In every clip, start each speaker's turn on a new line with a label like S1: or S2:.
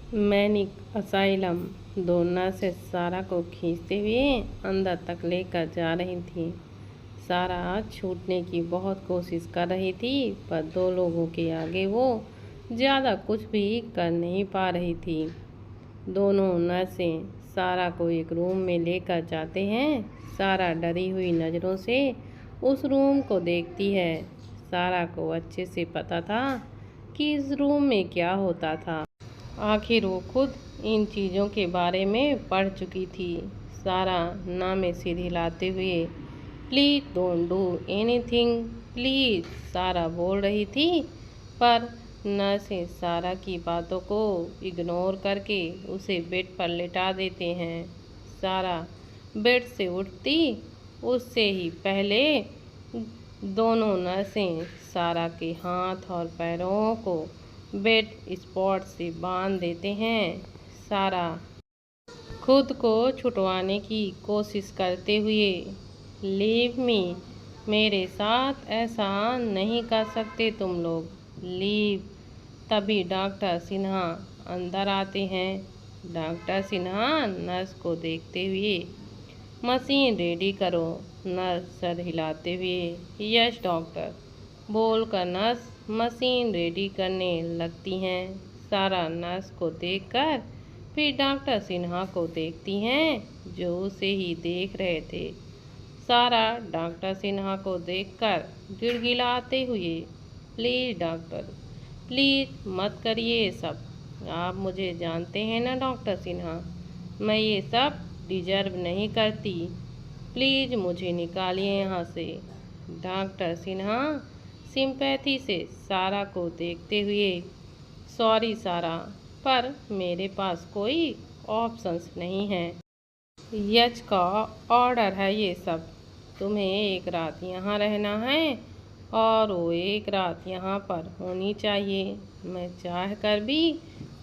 S1: Manic asylum. दो नर्सें सारा को खींचते हुए अंदर तक लेकर जा रही थीं। सारा छूटने की बहुत कोशिश कर रही थी, पर दो लोगों के आगे वो ज़्यादा कुछ भी कर नहीं पा रही थी। दोनों नर्सें सारा को एक रूम में लेकर जाते हैं। सारा डरी हुई नज़रों से उस रूम को देखती है। सारा को अच्छे से पता था कि इस रूम में क्या होता था। आखिर वो खुद इन चीज़ों के बारे में पढ़ चुकी थी। सारा ना में सिर हिलाते हुए please don't do anything please सारा बोल रही थी, पर नर्सें सारा की बातों को इग्नोर करके उसे बेड पर लेटा देते हैं। सारा बेड से उठती उससे ही पहले दोनों नर्सें सारा के हाथ और पैरों को बेड स्पॉट से बांध देते हैं। सारा खुद को छुटवाने की कोशिश करते हुए लीव मी, मेरे साथ ऐसा नहीं कर सकते तुम लोग, लीव। तभी डॉक्टर सिन्हा अंदर आते हैं। डॉक्टर सिन्हा नर्स को देखते हुए मशीन रेडी करो, नर्स सर हिलाते हुए यस डॉक्टर बोलकर नर्स मशीन रेडी करने लगती हैं। सारा नर्स को देखकर फिर डॉक्टर सिन्हा को देखती हैं, जो उसे ही देख रहे थे। सारा डॉक्टर सिन्हा को देखकर गिड़गिड़ाते हुए प्लीज़ डॉक्टर प्लीज़ मत करिए ये सब, आप मुझे जानते हैं ना डॉक्टर सिन्हा, मैं ये सब डिजर्व नहीं करती, प्लीज़ मुझे निकालिए यहाँ से। डॉक्टर सिन्हा सिंपैथी से सारा को देखते हुए सॉरी सारा, पर मेरे पास कोई ऑप्शंस नहीं है। यज का ऑर्डर है ये सब, तुम्हें एक रात यहाँ रहना है और वो एक रात यहाँ पर होनी चाहिए। मैं चाह कर भी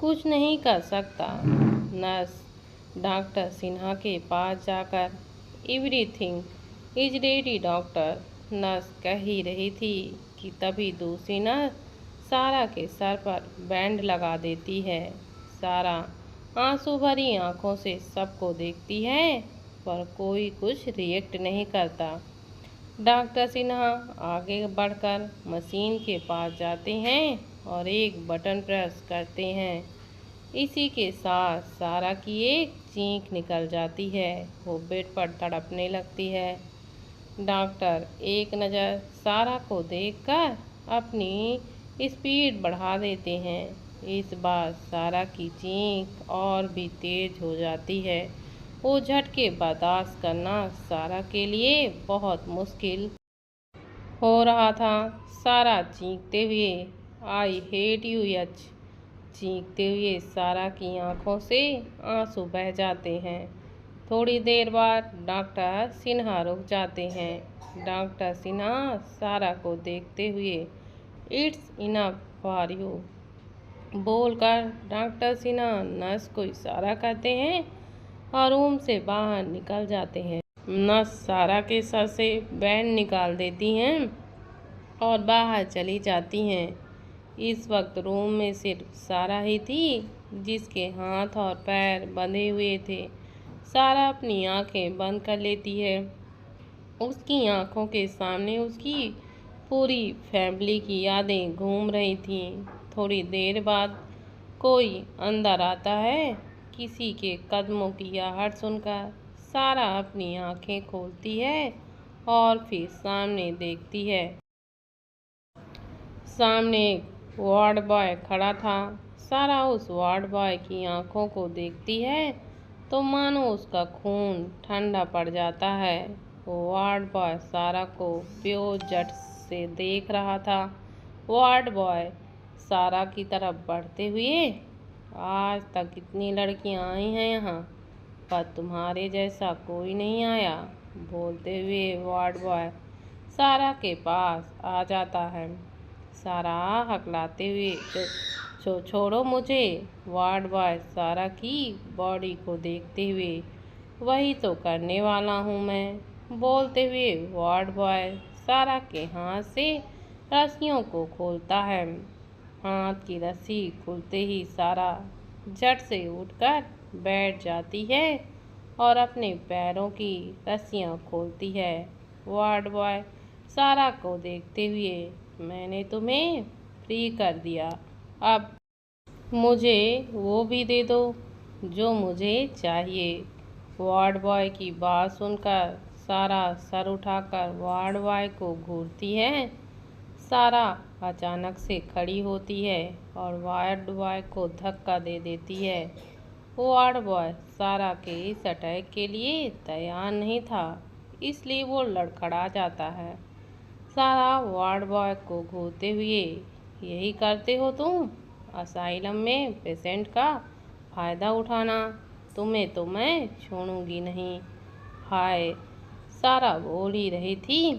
S1: कुछ नहीं कर सकता। नर्स डॉक्टर सिन्हा के पास जाकर everything is ready doctor, nurse कह ही रही थी कि तभी दूसरी नर्स सारा के सर पर बैंड लगा देती है। सारा आंसू भरी आंखों से सबको देखती है, पर कोई कुछ रिएक्ट नहीं करता। डॉक्टर सिन्हा आगे बढ़कर मशीन के पास जाते हैं और एक बटन प्रेस करते हैं। इसी के साथ सारा की एक चीख निकल जाती है। वो बेड पर तड़पने लगती है। डॉक्टर एक नज़र सारा को देखकर अपनी स्पीड बढ़ा देते हैं। इस बार सारा की चीख और भी तेज हो जाती है। वो झटके बर्दाश्त करना सारा के लिए बहुत मुश्किल हो रहा था। सारा चीखते हुए आई हेट यू यच चीखते हुए सारा की आंखों से आंसू बह जाते हैं। थोड़ी देर बाद डॉक्टर सिन्हा रुक जाते हैं। डॉक्टर सिन्हा सारा को देखते हुए इट्स इनफ फॉर यू बोलकर डॉक्टर सिन्हा नर्स को इशारा करते हैं और रूम से बाहर निकल जाते हैं। नर्स सारा के सर से बैंड निकाल देती हैं और बाहर चली जाती हैं। इस वक्त रूम में सिर्फ सारा ही थी, जिसके हाथ और पैर बंधे हुए थे। सारा अपनी आंखें बंद कर लेती है। उसकी आंखों के सामने उसकी पूरी फैमिली की यादें घूम रही थीं। थोड़ी देर बाद कोई अंदर आता है। किसी के कदमों की आहट सुनकर सारा अपनी आंखें खोलती है और फिर सामने देखती है। सामने एक वार्ड बॉय खड़ा था। सारा उस वार्ड बॉय की आंखों को देखती है तो मानो उसका खून ठंडा पड़ जाता है। वो वार्ड बॉय सारा को प्योर जट से देख रहा था। वार्ड बॉय सारा की तरफ बढ़ते हुए आज तक कितनी लड़कियां आई हैं यहाँ, पर तुम्हारे जैसा कोई नहीं आया बोलते हुए वार्ड बॉय सारा के पास आ जाता है। सारा हकलाते हुए छोड़ो मुझे। वार्ड बॉय सारा की बॉडी को देखते हुए वही तो करने वाला हूँ मैं बोलते हुए वार्ड बॉय सारा के हाथ से रस्सियों को खोलता है। हाथ की रस्सी खुलते ही सारा झट से उठकर बैठ जाती है और अपने पैरों की रस्सियां खोलती है। वार्ड बॉय सारा को देखते हुए, मैंने तुम्हें फ्री कर दिया, अब मुझे वो भी दे दो जो मुझे चाहिए। वार्ड बॉय की बात सुनकर सारा सर उठाकर वार्ड बॉय को घूरती है। सारा अचानक से खड़ी होती है और वार्ड बॉय को धक्का दे देती है। वार्ड बॉय सारा के इस अटैक के लिए तैयार नहीं था, इसलिए वो लड़खड़ा जाता है। सारा वार्ड बॉय को घूरते हुए, यही करते हो तुम असाइलम में पेशेंट का फ़ायदा उठाना, तुम्हें तो मैं छोड़ूंगी नहीं। हाय, सारा बोल ही रही थी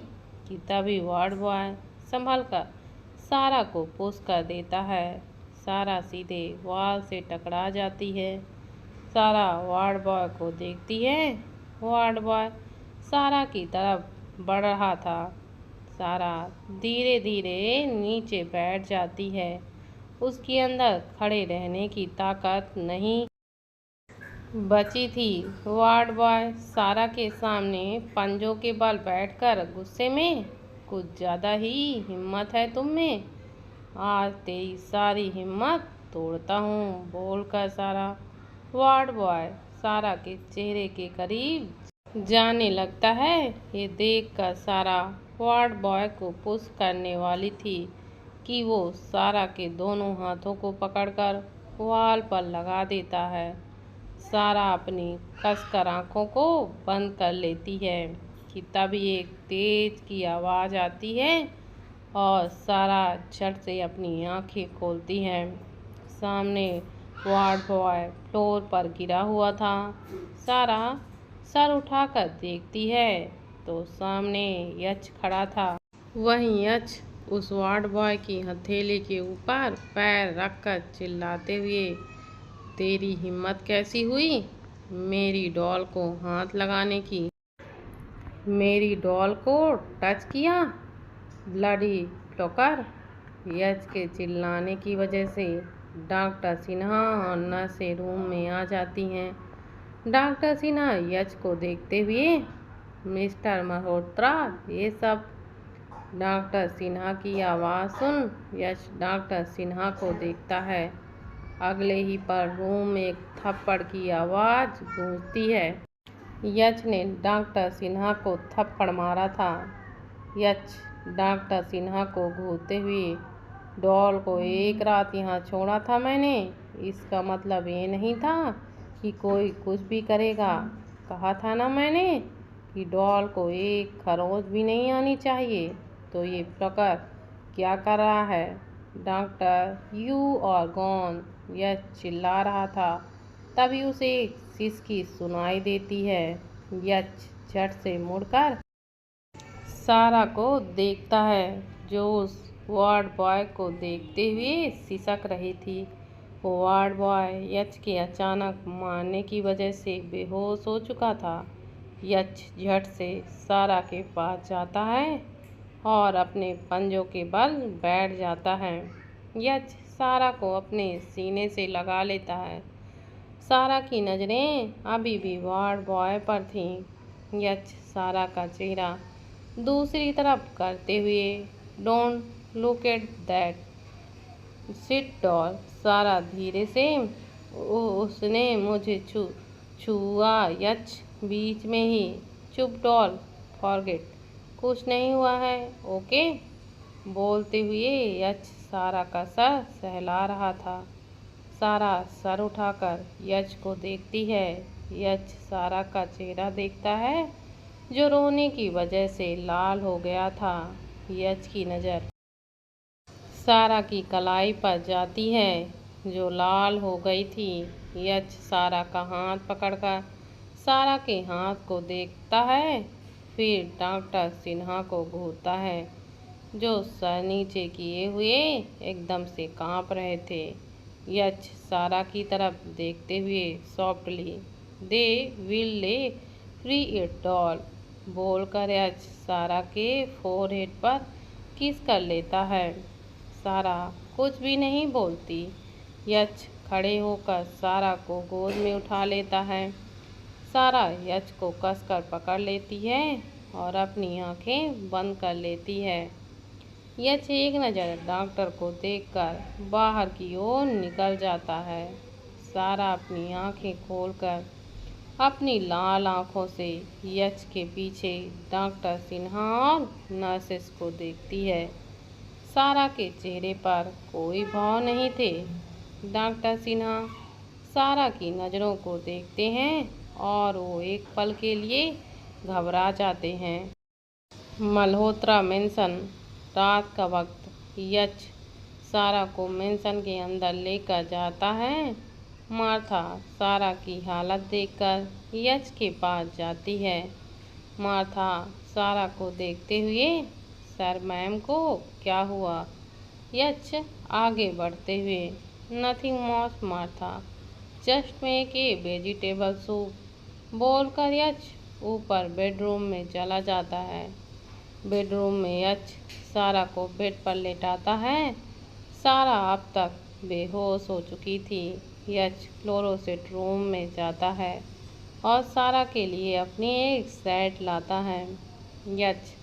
S1: कि तभी वार्ड बॉय संभल कर सारा को पुश कर देता है। सारा सीधे वॉल से टकरा जाती है। सारा वार्ड बॉय को देखती है। वार्ड बॉय सारा की तरफ बढ़ रहा था। सारा धीरे धीरे नीचे बैठ जाती है। उसके अंदर खड़े रहने की ताकत नहीं बची थी। वार्ड बॉय सारा के सामने पंजों के बल बैठकर गुस्से में, कुछ ज़्यादा ही हिम्मत है तुम में, आज तेरी सारी हिम्मत तोड़ता हूँ, बोलकर सारा वार्ड बॉय सारा के चेहरे के करीब जाने लगता है। ये देखकर सारा वार्ड बॉय को पुश करने वाली थी कि वो सारा के दोनों हाथों को पकड़कर वॉल पर लगा देता है। सारा अपनी कसकर आंखों को बंद कर लेती है कि तभी एक तेज की आवाज़ आती है और सारा झट से अपनी आंखें खोलती है। सामने वार्ड बॉय फ्लोर पर गिरा हुआ था। सारा सर उठाकर देखती है तो सामने यच खड़ा था। वहीं यच उस वार्ड बॉय की हथेली के ऊपर पैर रखकर चिल्लाते हुए, तेरी हिम्मत कैसी हुई मेरी डॉल को हाथ लगाने की, मेरी डॉल को टच किया, ब्लडी फ्लोकर। यच के चिल्लाने की वजह से डॉक्टर सिन्हा और नर्सें रूम में आ जाती हैं। डॉक्टर सिन्हा यच को देखते हुए, मिस्टर मल्होत्रा ये सब। डॉक्टर सिन्हा की आवाज़ सुन यच डॉक्टर सिन्हा को देखता है। अगले ही पल रूम में एक थप्पड़ की आवाज़ गूंजती है। यच ने डॉक्टर सिन्हा को थप्पड़ मारा था। यच डॉक्टर सिन्हा को घूरते हुए, डॉल को एक रात यहाँ छोड़ा था मैंने, इसका मतलब ये नहीं था कि कोई कुछ भी करेगा। कहा था ना मैंने कि डॉल को एक खरोंच भी नहीं आनी चाहिए। तो ये फ्लोकर क्या कर रहा है? डॉक्टर यू आर गॉन, यह चिल्ला रहा था। तभी उसे एक सिसकी सुनाई देती है। यच झट से मुड़कर सारा को देखता है जो उस वार्ड बॉय को देखते हुए सिसक रही थी। वार्ड बॉय यच के अचानक मारने की वजह से बेहोश हो चुका था। यच झट से सारा के पास जाता है और अपने पंजों के बल बैठ जाता है। यच सारा को अपने सीने से लगा लेता है। सारा की नज़रें अभी भी वार्ड बॉय पर थीं। यच सारा का चेहरा दूसरी तरफ करते हुए, don't look at that, sit doll. Sara धीरे से, उसने मुझे छुआ यच बीच में ही, चुप डॉल, फॉरगेट, कुछ नहीं हुआ है, ओके। बोलते हुए यच सारा का सर सहला रहा था। सारा सर उठाकर यच को देखती है। यच सारा का चेहरा देखता है जो रोने की वजह से लाल हो गया था। यच की नज़र सारा की कलाई पर जाती है जो लाल हो गई थी। यच सारा का हाथ पकड़कर सारा के हाथ को देखता है, फिर डॉक्टर सिन्हा को घूरता है जो सर नीचे किए हुए एकदम से कांप रहे थे। यच सारा की तरफ देखते हुए softly, they will lay free it doll, बोलकर यच सारा के फोरहेड पर किस कर लेता है। सारा कुछ भी नहीं बोलती। यच खड़े होकर सारा को गोद में उठा लेता है। सारा यश को कसकर पकड़ लेती है और अपनी आंखें बंद कर लेती है। यश एक नज़र डॉक्टर को देखकर बाहर की ओर निकल जाता है। सारा अपनी आंखें खोलकर अपनी लाल आंखों से यश के पीछे डॉक्टर सिन्हा और नर्सेस को देखती है। सारा के चेहरे पर कोई भाव नहीं थे। डॉक्टर सिन्हा सारा की नज़रों को देखते हैं और वो एक पल के लिए घबरा जाते हैं। मल्होत्रा मेंशन। रात का वक्त। यश सारा को मेंशन के अंदर लेकर जाता है। मार्था सारा की हालत देखकर यश के पास जाती है। मार्था सारा को देखते हुए, सर मैम को क्या हुआ? यश आगे बढ़ते हुए, nothing much Martha, just make a vegetable soup बोलकर यश ऊपर बेडरूम में चला जाता है। बेडरूम में यश सारा को बेड पर लेटाता है। सारा अब तक बेहोश हो चुकी थी। यश क्लोरोसेट रूम में जाता है और सारा के लिए अपनी एक सेट लाता है। यश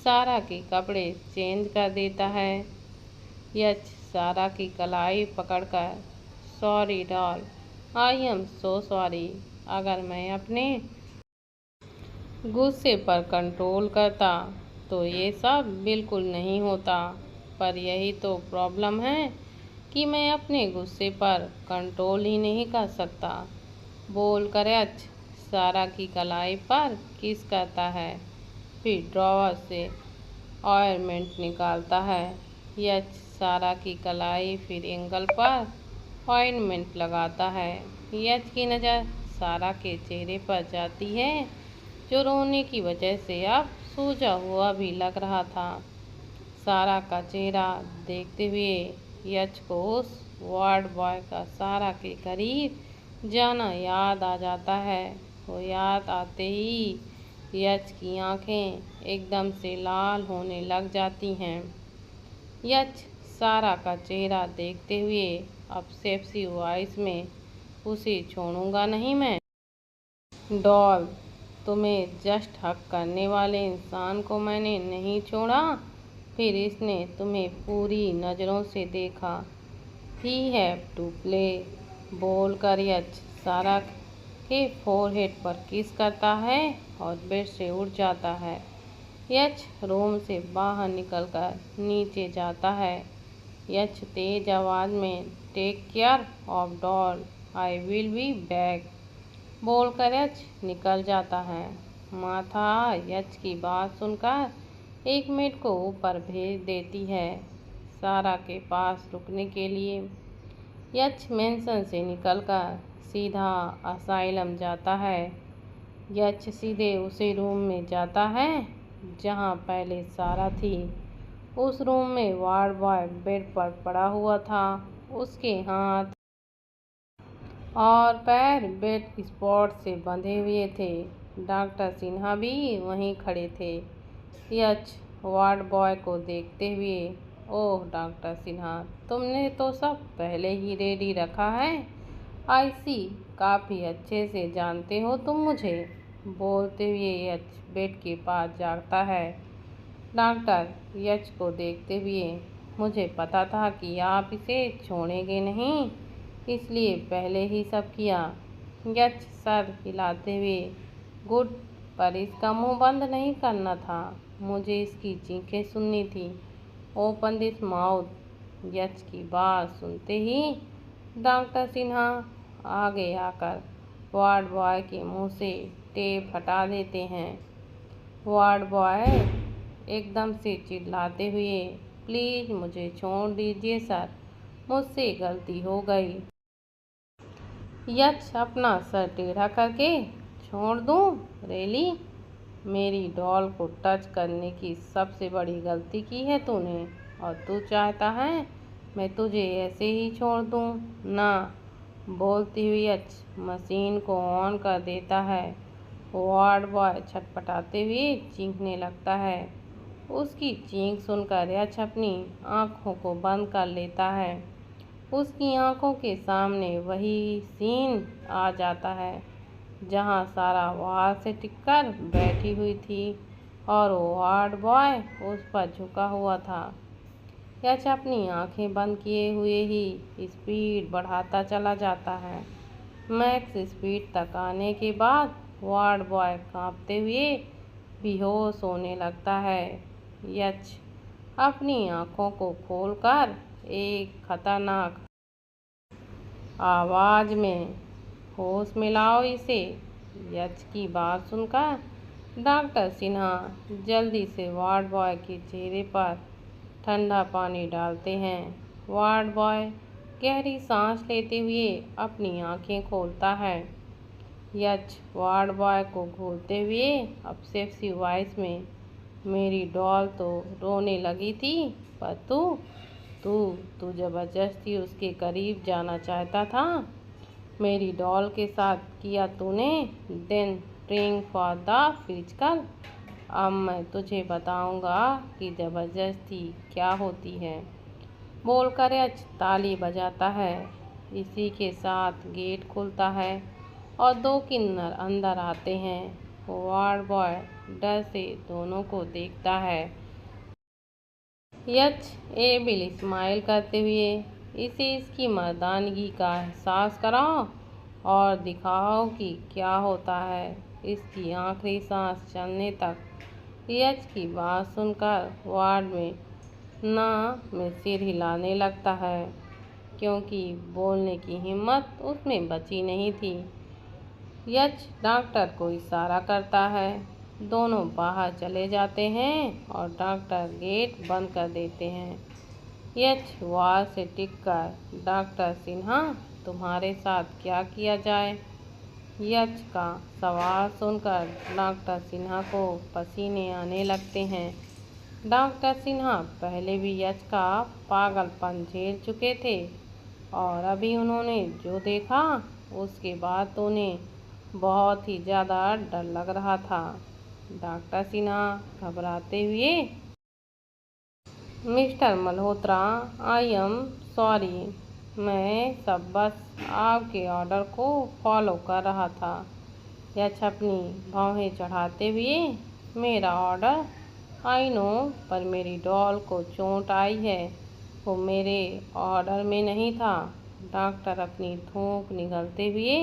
S1: सारा के कपड़े चेंज कर देता है। यश सारा की कलाई पकड़कर, sorry doll, I am so sorry. अगर मैं अपने गुस्से पर कंट्रोल करता तो ये सब बिल्कुल नहीं होता, पर यही तो प्रॉब्लम है कि मैं अपने गुस्से पर कंट्रोल ही नहीं कर सकता। बोलकर यश सारा की कलाई पर किस करता है, फिर ड्रॉवर से ऑयंटमेंट निकालता है। यश सारा की कलाई फिर एंगल पर ऑयंटमेंट लगाता है। यश की नज़र सारा के चेहरे पर जाती है, जो रोने की वजह से अब सूजा हुआ भी लग रहा था। सारा का चेहरा देखते हुए यश को उस वार्ड बॉय का सारा के करीब जाना याद आ जाता है। वो याद आते ही यश की आंखें एकदम से लाल होने लग जाती हैं। यश सारा का चेहरा देखते हुए ऑब्सेसिव वॉइस में, उसे छोड़ूंगा नहीं मैं। डॉल, तुम्हें जस्ट हक करने वाले इंसान को मैंने नहीं छोड़ा, फिर इसने तुम्हें पूरी नज़रों से देखा। He have to play. बोलकर यश सारा के फोरहेड पर किस करता है और बेड से उठ जाता है। यश रूम से बाहर निकलकर नीचे जाता है। यश तेज आवाज़ में, take care of doll, I will be back, बोलकर यश निकल जाता है। माथा यश की बात सुनकर एक मिनट को ऊपर भेज देती है, सारा के पास रुकने के लिए। यश मेंशन से निकलकर सीधा असाइलम जाता है। यश सीधे उसी रूम में जाता है जहां पहले सारा थी। उस रूम में वार्ड बॉय बेड पर पड़ा हुआ था। उसके हाथ और पैर बेड स्पॉट से बंधे हुए थे। डॉक्टर सिन्हा भी वहीं खड़े थे। यश वार्ड बॉय को देखते हुए, ओह डॉक्टर सिन्हा, तुमने तो सब पहले ही रेडी रखा है। आई सी, काफ़ी अच्छे से जानते हो तुम मुझे। बोलते हुए यश बेड के पास जाता है। डॉक्टर यश को देखते हुए, मुझे पता था कि आप इसे छोड़ेंगे नहीं, इसलिए पहले ही सब किया। यश सर हिलाते हुए, गुड, पर इसका मुंह बंद नहीं करना था, मुझे इसकी चीखें सुननी थी। Open this mouth. यश की बात सुनते ही डॉक्टर सिन्हा आगे आकर वार्ड बॉय के मुंह से टेप हटा देते हैं। वार्ड बॉय एकदम से चिल्लाते हुए, प्लीज़ मुझे छोड़ दीजिए सर, मुझसे गलती हो गई। यश अपना सर टेढ़ा करके, छोड़ दूँ? रियली? मेरी डॉल को टच करने की सबसे बड़ी गलती की है तूने, और तू चाहता है मैं तुझे ऐसे ही छोड़ दूँ? ना। बोलती हुई यश मशीन को ऑन कर देता है। वार्ड बॉय छटपटाते हुए चीखने लगता है। उसकी चीख सुनकर यश अपनी आंखों को बंद कर लेता है। उसकी आंखों के सामने वही सीन आ जाता है जहां सारा वहां से टिककर बैठी हुई थी और वो वार्ड बॉय उस पर झुका हुआ था। यश अपनी आंखें बंद किए हुए ही स्पीड बढ़ाता चला जाता है। मैक्स स्पीड तक आने के बाद वार्ड बॉय कांपते हुए बेहोश होने लगता है। यश अपनी आंखों को खोलकर एक खतरनाक आवाज में, होश में लाओ इसे। यश की बात सुनकर डॉक्टर सिन्हा जल्दी से वार्ड बॉय के चेहरे पर ठंडा पानी डालते हैं। वार्ड बॉय गहरी सांस लेते हुए अपनी आंखें खोलता है। यश वार्ड बॉय को घूरते हुए अपसेसिव वॉइस में, मेरी डॉल तो रोने लगी थी, पर तू तू तू जबरदस्ती उसके करीब जाना चाहता था। मेरी डॉल के साथ किया तूने। Then praying for the physical. अब मैं तुझे बताऊंगा कि जबरदस्ती क्या होती है। बोलकर यश ताली बजाता है। इसी के साथ गेट खुलता है और दो किन्नर अंदर आते हैं। वार्ड बॉय डर से दोनों को देखता है। यश एबिल स्माइल करते हुए, इसे इसकी मर्दानगी का एहसास कराओ और दिखाओ कि क्या होता है इसकी आखिरी सांस चलने तक। यश की बात सुनकर वार्ड में सिर हिलाने लगता है, क्योंकि बोलने की हिम्मत उसमें बची नहीं थी। यश डॉक्टर को इशारा करता है। दोनों बाहर चले जाते हैं और डॉक्टर गेट बंद कर देते हैं। यश वॉल से टिककर, डॉक्टर सिन्हा तुम्हारे साथ क्या किया जाए। यश का सवाल सुनकर डॉक्टर सिन्हा को पसीने आने लगते हैं। डॉक्टर सिन्हा पहले भी यश का पागलपन झेल चुके थे और अभी उन्होंने जो देखा उसके बाद तो उन्हें बहुत ही ज़्यादा डर लग रहा था। डॉक्टर सिन्हा घबराते हुए, mister Malhotra, I am sorry, मैं सब बस आपके ऑर्डर को फॉलो कर रहा था। यश अपनी भौहें चढ़ाते हुए, मेरा ऑर्डर, आई नो, पर मेरी डॉल को चोट आई है, वो मेरे ऑर्डर में नहीं था। डॉक्टर अपनी थूक निगलते हुए,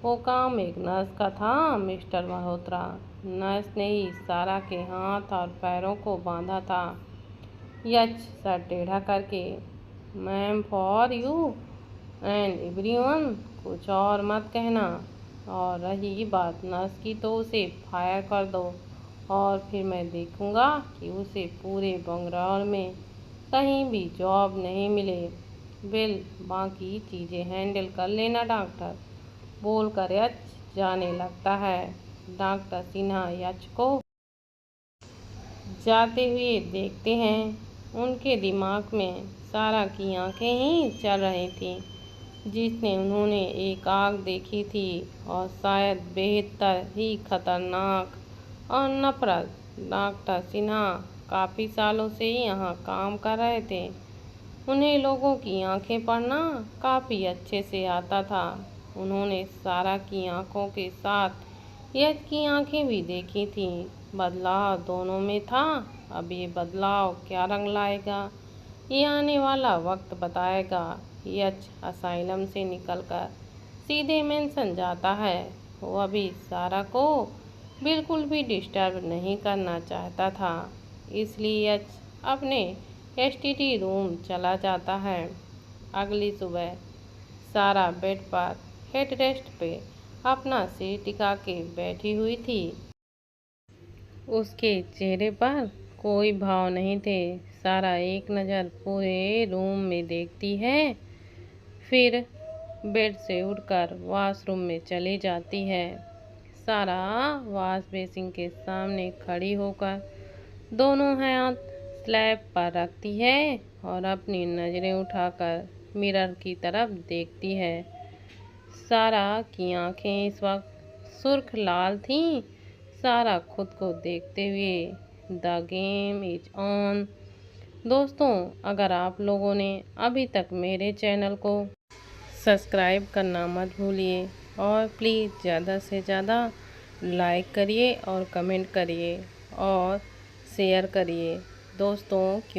S1: वो काम एक नर्स का था मिस्टर मल्होत्रा। नर्स ने ही सारा के हाथ और पैरों को बांधा था। यश सर टेढ़ा करके, ma'am for you and everyone, कुछ और मत कहना, और रही बात नर्स की तो उसे फायर कर दो और फिर मैं देखूंगा कि उसे पूरे बंगलौर में कहीं भी जॉब नहीं मिले। बिल बाकी चीज़ें हैंडल कर लेना डॉक्टर। बोलकर यश जाने लगता है। डॉक्टर सिन्हा यश को जाते हुए देखते हैं। उनके दिमाग में सारा की आंखें ही चल रही थीं, जिसने उन्होंने एक आग देखी थी और शायद बेहतर ही खतरनाक और नफरत। डॉक्टर सिन्हा काफ़ी सालों से यहाँ काम कर रहे थे। उन्हें लोगों की आंखें पढ़ना काफ़ी अच्छे से आता था। उन्होंने सारा की आंखों के साथ यश की आंखें भी देखी थीं। बदलाव दोनों में था। अब ये बदलाव क्या रंग लाएगा, ये आने वाला वक्त बताएगा। यश असाइलम से निकलकर सीधे मेंशन जाता है। वो अभी सारा को बिल्कुल भी डिस्टर्ब नहीं करना चाहता था, इसलिए यश अपने एसटीडी रूम चला जाता है। अगली सुबह सारा बेड पर हेड रेस्ट पे अपना सिर टिका के बैठी हुई थी। उसके चेहरे पर कोई भाव नहीं थे। सारा एक नज़र पूरे रूम में देखती है, फिर बेड से उठकर वॉशरूम में चली जाती है। सारा वॉश बेसिन के सामने खड़ी होकर दोनों हाथ स्लैब पर रखती है और अपनी नज़रें उठाकर मिरर की तरफ देखती है। सारा की आंखें इस वक्त सुर्ख लाल थीं। सारा खुद को देखते हुए, द गेम इज ऑन, दोस्तों, अगर आप लोगों ने अभी तक मेरे चैनल को सब्सक्राइब करना मत भूलिए और प्लीज़ ज़्यादा से ज़्यादा लाइक करिए और कमेंट करिए और शेयर करिए दोस्तों।